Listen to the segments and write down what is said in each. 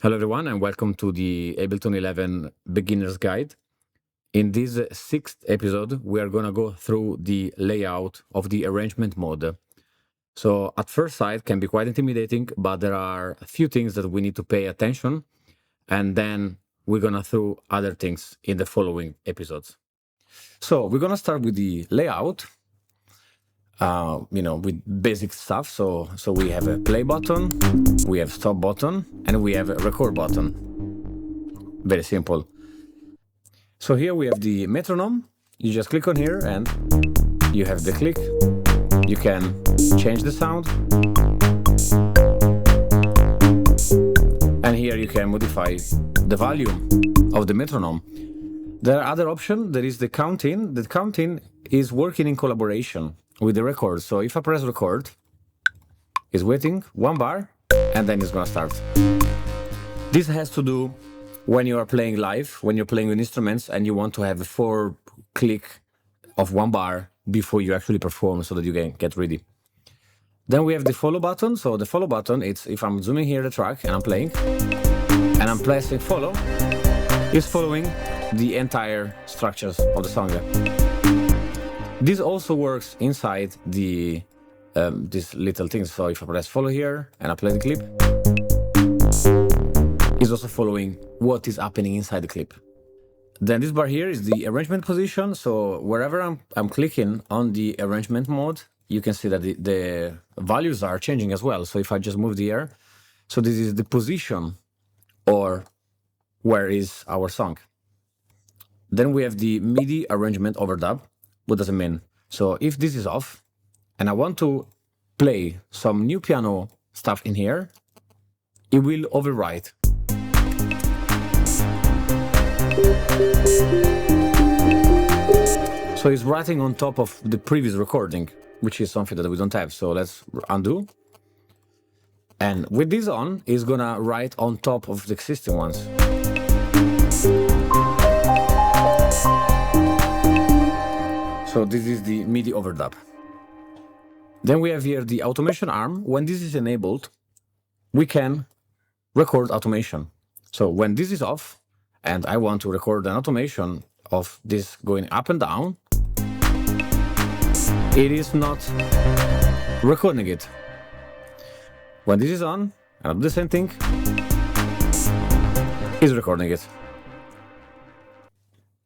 Hello everyone and welcome to the Ableton 11 Beginner's Guide. In this sixth episode, we are going to go through the layout of the arrangement mode. So at first sight can be quite intimidating, but there are a few things that we need to pay attention, and then we're going to through other things in the following episodes. So we're going to start with the layout, with basic stuff. So we have a play button, we have stop button, and we have a record button. Very simple. So here we have the metronome. You just click on here and you have the click. You can change the sound. And here you can modify the volume of the metronome. There are other options. There is the counting. The counting is working in collaboration with the record. So if I press record, it's waiting 1 bar and then it's gonna start. This has to do when you are playing live, when you're playing with instruments and you want to have a 4 click of 1 bar before you actually perform so that you can get ready. Then we have the follow button. So the follow button, it's if I'm zooming here the track and I'm playing and I'm pressing follow, it's following the entire structures of the song. This also works inside the these little things. So if I press follow here and I play the clip, it's also following what is happening inside the clip. Then this bar here is the arrangement position. So wherever I'm clicking on the arrangement mode, you can see that the values are changing as well. So if I just move the air, so this is the position or where is our song. Then we have the MIDI arrangement overdub. What does it mean? So if this is off and I want to play some new piano stuff in here, it will overwrite. So it's writing on top of the previous recording, which is something that we don't have. So let's undo. And with this on, it's gonna write on top of the existing ones. So this is the MIDI overdub. Then we have here the automation arm. When this is enabled, we can record automation. So when this is off, and I want to record an automation of this going up and down, it is not recording it. When this is on, and I do the same thing, it's recording it.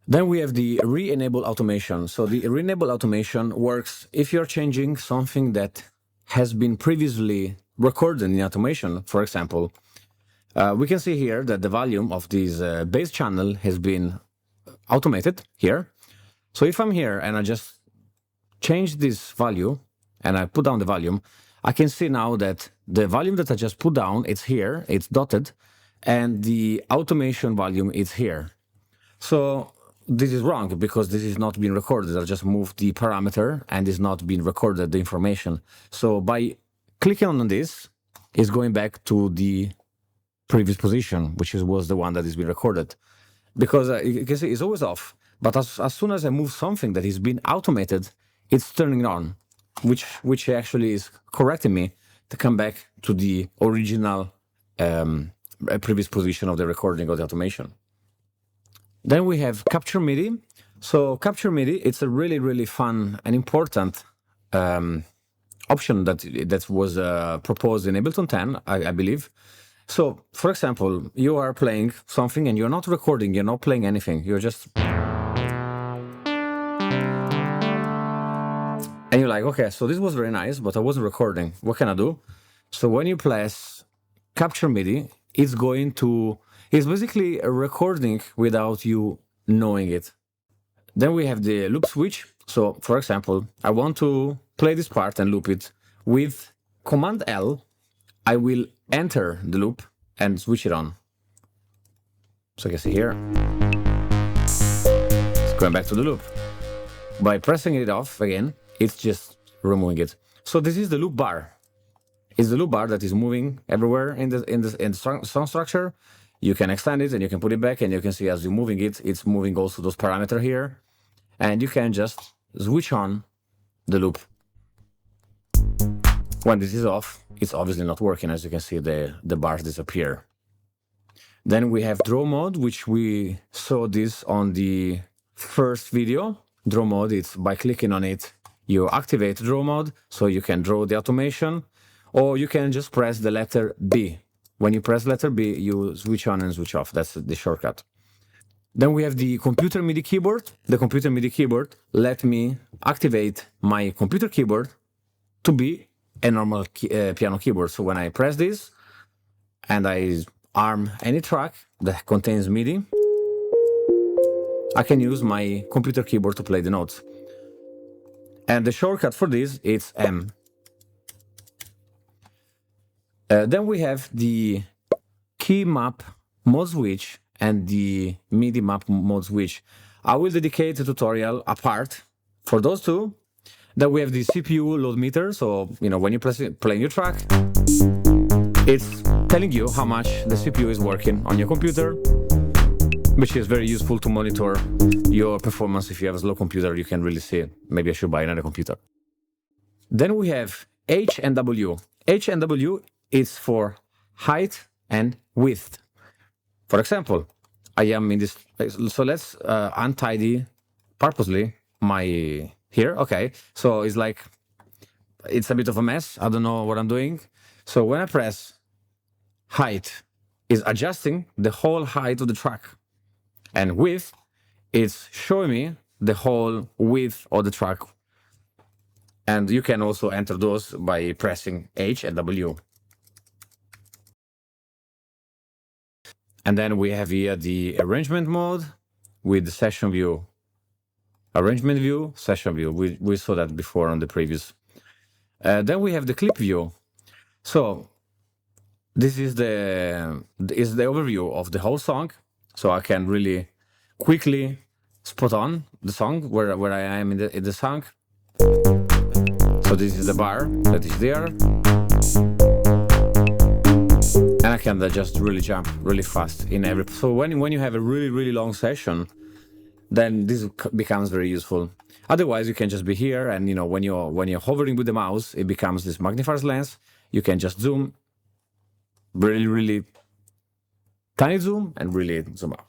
Then we have the re-enable automation. So the re-enable automation works if you're changing something that has been previously recorded in automation. For example, we can see here that the volume of this bass channel has been automated here. So if I'm here and I just change this value and I put down the volume, I can see now that the volume that I just put down, it's here, it's dotted, and the automation volume is here. So this is wrong because this is not being recorded. I just moved the parameter and it's not being recorded, the information. So by clicking on this, it's going back to the previous position, which was the one that is being recorded. Because you can see it's always off. But as soon as I move something that is being automated, it's turning on, which actually is correcting me to come back to the original previous position of the recording of the automation. Then we have Capture MIDI. So Capture MIDI, it's a really, really fun and important option that was proposed in Ableton 10, I believe. So, for example, you are playing something and you're not recording, you're not playing anything, you're just... And you're like, okay, so this was very nice, but I wasn't recording. What can I do? So when you press Capture MIDI, it's basically a recording without you knowing it. Then we have the loop switch. So, for example, I want to play this part and loop it. With Command L, I will enter the loop and switch it on. So you can see here, it's going back to the loop. By pressing it off again, it's just removing it. So this is the loop bar. It's the loop bar that is moving everywhere in the song structure. You can extend it and you can put it back, and you can see as you're moving it, it's moving also those parameters here. And you can just switch on the loop. When this is off, it's obviously not working. As you can see, the bars disappear. Then we have draw mode, which we saw this on the first video. Draw mode, it's by clicking on it, you activate draw mode, so you can draw the automation, or you can just press the letter B. When you press letter B, you switch on and switch off. That's the shortcut. Then we have the computer MIDI keyboard. The computer MIDI keyboard let me activate my computer keyboard to be a normal piano keyboard. So when I press this and I arm any track that contains MIDI, I can use my computer keyboard to play the notes. And the shortcut for this is M. Then we have the key map mode switch and the MIDI map mode switch. I will dedicate a tutorial apart for those two. Then we have the CPU load meter. So, when you play your track, it's telling you how much the CPU is working on your computer, which is very useful to monitor your performance. If you have a slow computer, you can really see it. Maybe I should buy another computer. Then we have H and W. H and W is for height and width. For example, I am in this, so let's untidy purposely my here. Okay, so it's like, it's a bit of a mess. I don't know what I'm doing. So when I press height, is adjusting the whole height of the track. And width is showing me the whole width of the track. And you can also enter those by pressing H and W. And then we have here the arrangement mode with the session view, arrangement view, session view. We saw that before on the previous. Then we have the clip view. So this is the overview of the whole song. So I can really quickly spot on the song where I am in the song. So this is the bar that is there. And I can just really jump really fast in every. So when you have a really long session, then this becomes very useful. Otherwise, you can just be here, and when you're hovering with the mouse, it becomes this magnifier's lens. You can just zoom, really tiny zoom, and really zoom out.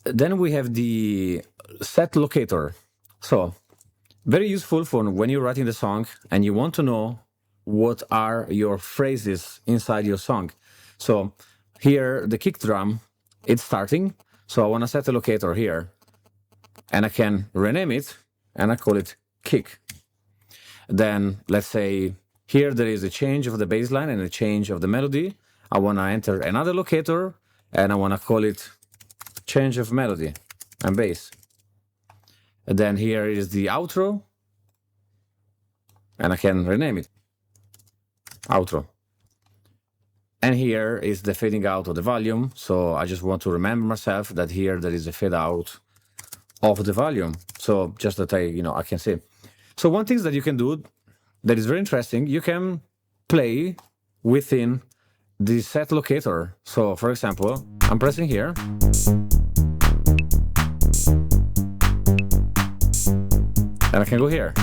Then we have the set locator. So very useful for when you're writing the song and you want to know what are your phrases inside your song. So here, the kick drum, it's starting. So I want to set a locator here. And I can rename it, and I call it kick. Then let's say here there is a change of the bass line and a change of the melody. I want to enter another locator, and I want to call it change of melody and bass. And then here is the outro, and I can rename it outro. And here is the fading out of the volume. So I just want to remember myself that here there is a fade out of the volume. So just that I can see. So one thing that you can do that is very interesting, you can play within the set locator. So for example, I'm pressing here. And I can go here.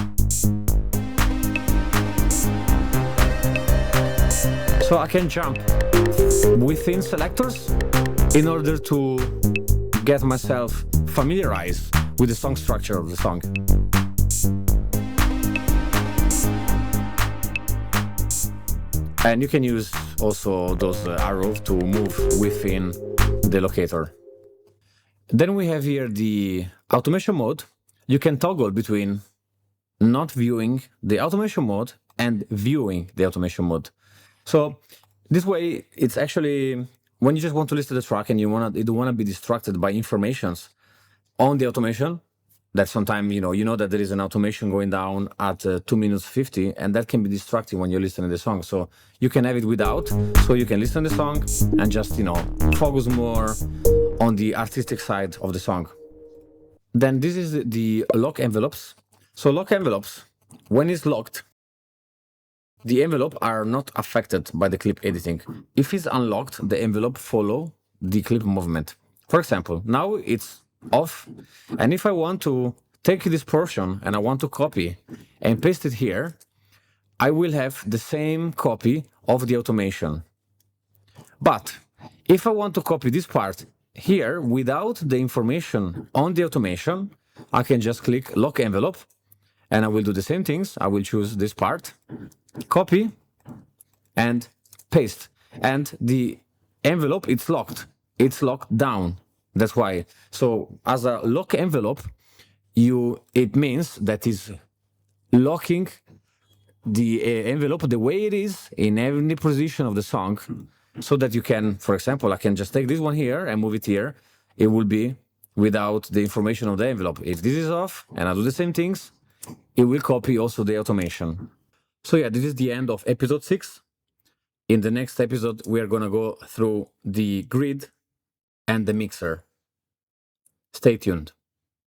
So I can jump within selectors in order to get myself familiarized with the song structure of the song. And you can use also those arrows to move within the locator. Then we have here the automation mode. You can toggle between not viewing the automation mode and viewing the automation mode. So this way, it's actually when you just want to listen to the track and you don't want to be distracted by informations on the automation. That sometimes you know that there is an automation going down at 2 minutes 50, and that can be distracting when you're listening to the song. So you can have it without, so you can listen to the song and just focus more on the artistic side of the song. Then this is the lock envelopes. So lock envelopes, when it's locked, the envelope are not affected by the clip editing. If it's unlocked, the envelope follow the clip movement. For example, now it's off, and if I want to take this portion and I want to copy and paste it here, I will have the same copy of the automation. But If I want to copy this part here without the information on the automation, I can just click lock envelope, and I will do the same things. I will choose this part, copy, and paste. And the envelope, it's locked. It's locked down. That's why. So as a lock envelope, it means that is locking the envelope the way it is in every position of the song, so that you can, for example, I can just take this one here and move it here. It will be without the information of the envelope. If this is off and I do the same things, it will copy also the automation. So yeah, this is the end of episode 6. In the next episode, we are going to go through the grid and the mixer. Stay tuned.